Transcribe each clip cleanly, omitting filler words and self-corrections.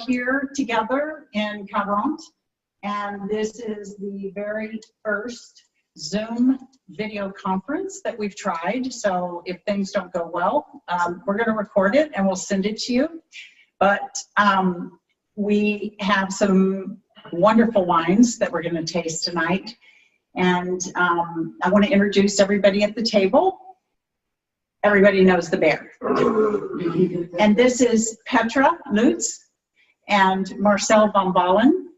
here together in Crémant, and this is the very first Zoom video conference that we've tried. So if things don't go well, we're going to record it and we'll send it to you. But we have some wonderful wines that we're going to taste tonight. And I want to introduce everybody at the table. Everybody knows the bear. And this is Petra Lutz and Marcel van Ballen.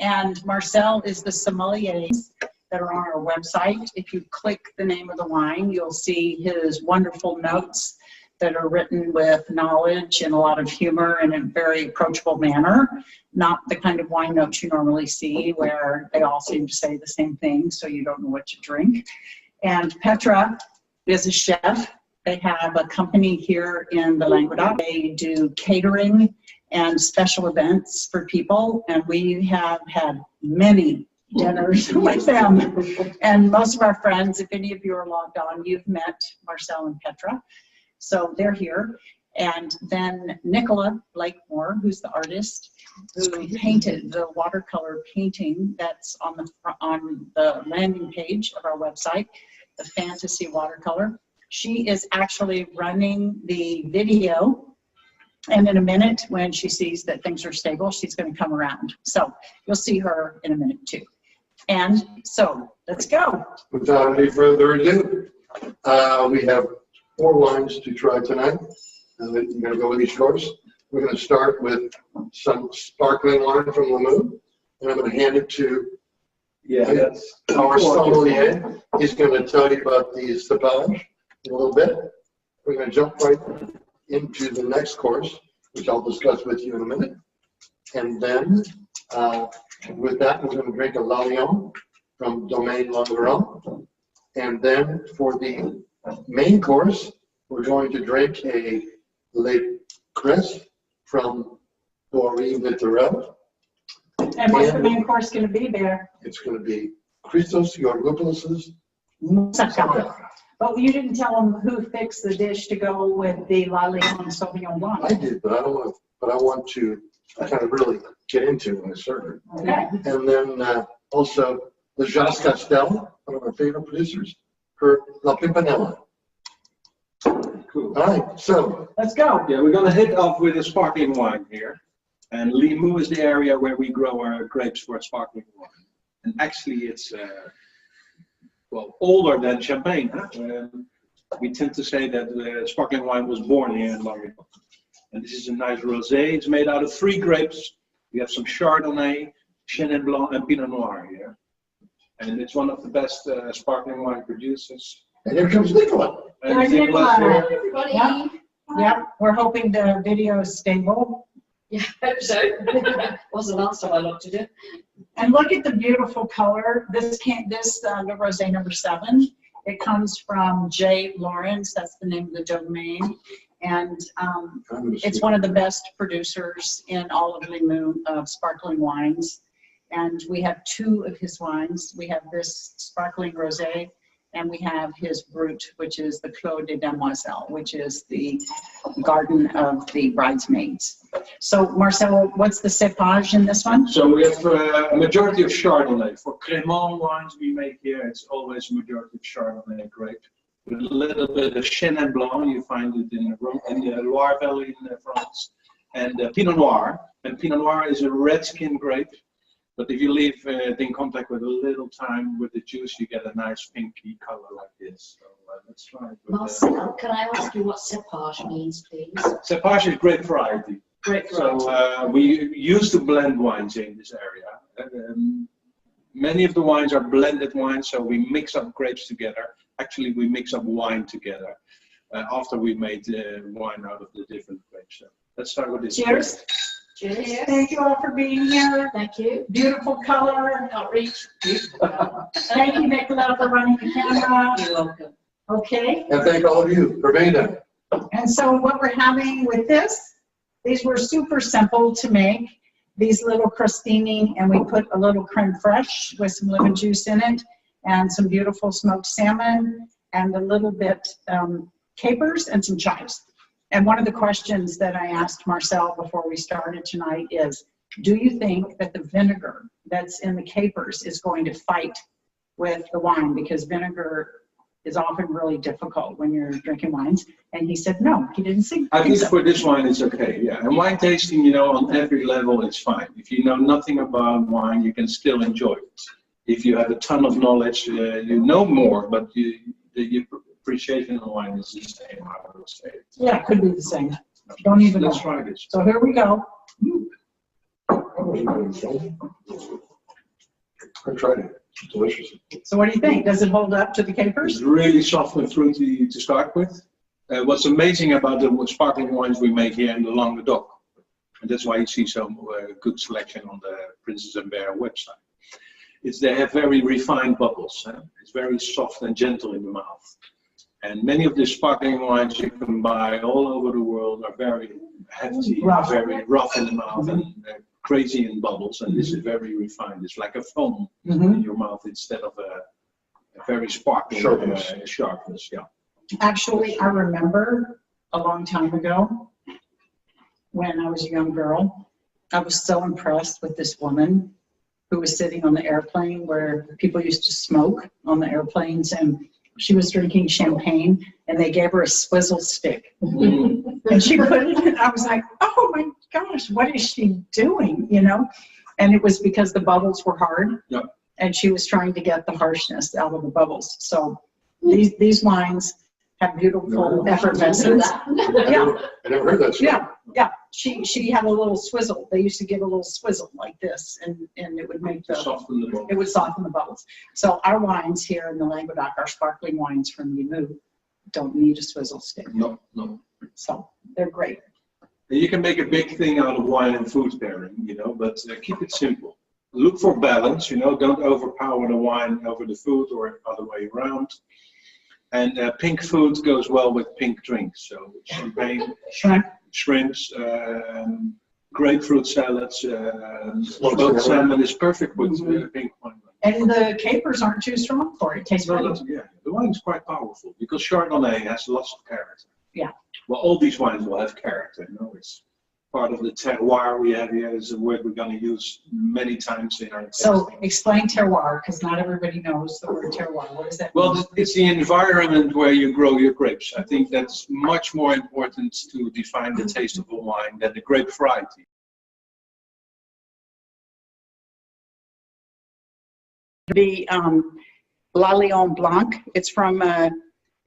And Marcel is the sommelier that are on our website. If you click the name of the wine, you'll see his wonderful notes that are written with knowledge and a lot of humor in a very approachable manner. Not the kind of wine notes you normally see where they all seem to say the same thing, so you don't know what to drink. And Petra is a chef. They have a company here in the Languedoc. They do catering and special events for people, and we have had many dinners with them. And most of our friends, if any of you are logged on, you've met Marcel and Petra. So they're here. And then Nicola Blakemore, who's the artist, who painted the watercolor painting that's on the landing page of our website, the fantasy watercolor. She is actually running the video. And in a minute, when she sees that things are stable, she's going to come around. So you'll see her in a minute too. And so let's go. Without any further ado, we have 4 wines to try tonight. You're going to go with each course. We're going to start with some sparkling wine from Limoux, and I'm going to hand it to our sommelier. He's going to tell you about the cépage in a little bit. We're going to jump right into the next course, which I'll discuss with you in a minute. And then with that, we're going to drink a Lionne from Domaine Languedoc. And then for the main course, we're going to drink a Le Cress from Bory Littorel. And what's the main course going to be there? It's going to be Christos Georgopoulos' Moussaka. But you didn't tell them who fixed the dish to go with the La Lionne Sauvignon Blanc. I did, but I don't want to. But I want to kind of really get into when I serve it. Okay. And then also the Jacques Castel, one of our favorite producers, her La Pimpinella. Cool. All right, so let's go. Yeah, we're going to hit off with a sparkling wine here. And Limoux is the area where we grow our grapes for sparkling wine. And actually, it's well, older than champagne. Huh? We tend to say that sparkling wine was born here in Languedoc. And this is a nice rosé. It's made out of 3 grapes. We have some Chardonnay, Chenin, Blanc, and Pinot Noir here. And it's one of the best sparkling wine producers. And here comes Nicola. There's Nicola. Hi, everybody. Yep, we're hoping the video is stable. Yeah, I hope so. Was the last time I looked at it. And look at the beautiful color. This the rosé number 7. It comes from J. Lawrence. That's the name of the domain. And it's one of the best producers in all of Limoux of sparkling wines. And we have 2 of his wines. We have this sparkling rosé, and we have his Brut, which is the Clos des Demoiselles, which is the garden of the bridesmaids. So, Marcel, what's the cépage in this one? So we have a majority of Chardonnay. For Crémant wines we make here, it's always a majority of Chardonnay grape. With a little bit of Chenin Blanc, you find it in the Loire Valley in France, and Pinot Noir. And Pinot Noir is a red skin grape, but if you leave it in contact with a little time with the juice, you get a nice pinky color like this. So let's try it. Marcel, can I ask you what cépage means, please? Cépage is grape variety. Grape variety. So we used to blend wines in this area. Many of the wines are blended wines, so we mix up grapes together. Actually, we mix up wine together after we made wine out of the different grapes. So let's start with this. Cheers. Cheers. Thank you all for being here. Thank you. Beautiful color. Not reach. Thank you, Nicola, for running the camera. You're welcome. Okay. and thank all of you for being there. And so what we're having with this, these were super simple to make. These little crostini, and we put a little creme fraiche with some lemon juice in it, and some beautiful smoked salmon, and a little bit capers and some chives. And one of the questions that I asked Marcel before we started tonight is, do you think that the vinegar that's in the capers is going to fight with the wine? Because vinegar is often really difficult when you're drinking wines. And he said, no, he didn't think I think so. for this wine it's okay, yeah. And wine tasting, you know, on every level it's fine. If you know nothing about wine, you can still enjoy it. If you have a ton of knowledge, you know more, but the appreciation of wine is the same, I would say. Yeah, it could be the same. Don't even know. Let's try this. So here we go. I tried it. It's delicious. So what do you think? Does it hold up to the It's capers? really soft and fruity to start with. What's amazing about the sparkling wines we make here in the Languedoc, and that's why you see some good selection on the Princess and Bear website, is they have very refined bubbles. It's very soft and gentle in the mouth. And many of the sparkling wines you can buy all over the world are very hefty, Rough. very rough in the mouth, and crazy in bubbles. And this is very refined. It's like a foam in your mouth instead of a very sparkling sharpness. Yeah. Actually, I remember a long time ago when I was a young girl, I was so impressed with this woman who was sitting on the airplane where people used to smoke on the airplanes, and she was drinking champagne, and they gave her a swizzle stick. And she put it in, I was like, oh my gosh, what is she doing, you know? And it was because the bubbles were hard, and she was trying to get the harshness out of the bubbles. So these wines have beautiful effervescence. Yeah. I never heard that story. Yeah. She had a little swizzle. They used to give a little swizzle like this, and it would make Soften the bubbles. it would soften the bubbles. So our wines here in the Languedoc, our sparkling wines from Limoux, don't need a swizzle stick. No. So they're great. You can make a big thing out of wine and food pairing, you know, but keep it simple. Look for balance, you know, don't overpower the wine over the food or other way around. And pink food goes well with pink drinks. So champagne, shrimps, grapefruit salads, smoked salmon is perfect with pink wine. And the capers aren't too strong for it. It tastes great. Yeah, the wine is quite powerful because Chardonnay has lots of character. Yeah. Well, all these wines will have character, you know, it's part of the terroir we have here. Is a word we're going to use many times in our So tasting. explain terroir, because not everybody knows the word terroir. What does that mean? Well, it's the environment where you grow your grapes. I think that's much more important to define the taste of a wine than the grape variety. The Lionne Blanc, it's from a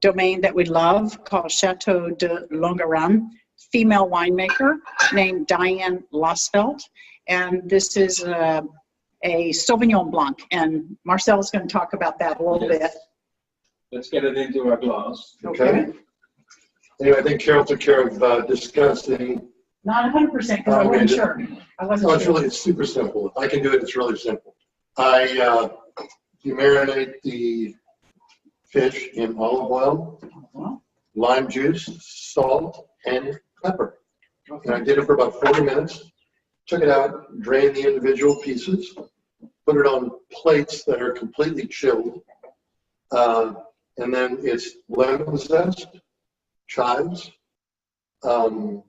domain that we love called Chateau de Longeran, female winemaker named Diane Losfeld. And this is a Sauvignon Blanc. And Marcel is going to talk about that a little bit. Let's get it into our glass. Okay. Anyway, I think Carol took care of discussing. Not 100% because I wasn't sure. It's super simple. If I can do it, it's really simple. You marinate the fish in olive oil, lime juice, salt, and pepper. And I did it for about 40 minutes. Took it out, drained the individual pieces, put it on plates that are completely chilled, and then it's lemon zest, chives, the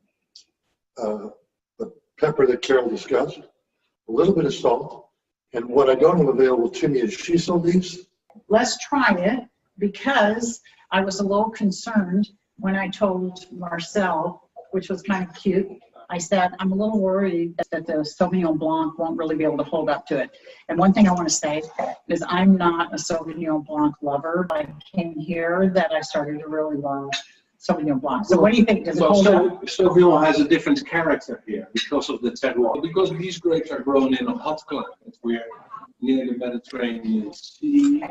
pepper that Carol discussed, a little bit of salt, and what I don't have available to me is shiso leaves. Let's try it, because I was a little concerned when I told Marcel, which was kind of cute. I said, I'm a little worried that the Sauvignon Blanc won't really be able to hold up to it. And one thing I want to say is I'm not a Sauvignon Blanc lover. I came here that I started to really love Sauvignon Blanc. So what do you think? Does it hold up? Sauvignon has a different character here because of the terroir. Because these grapes are grown in a hot climate. We're near the Mediterranean Sea.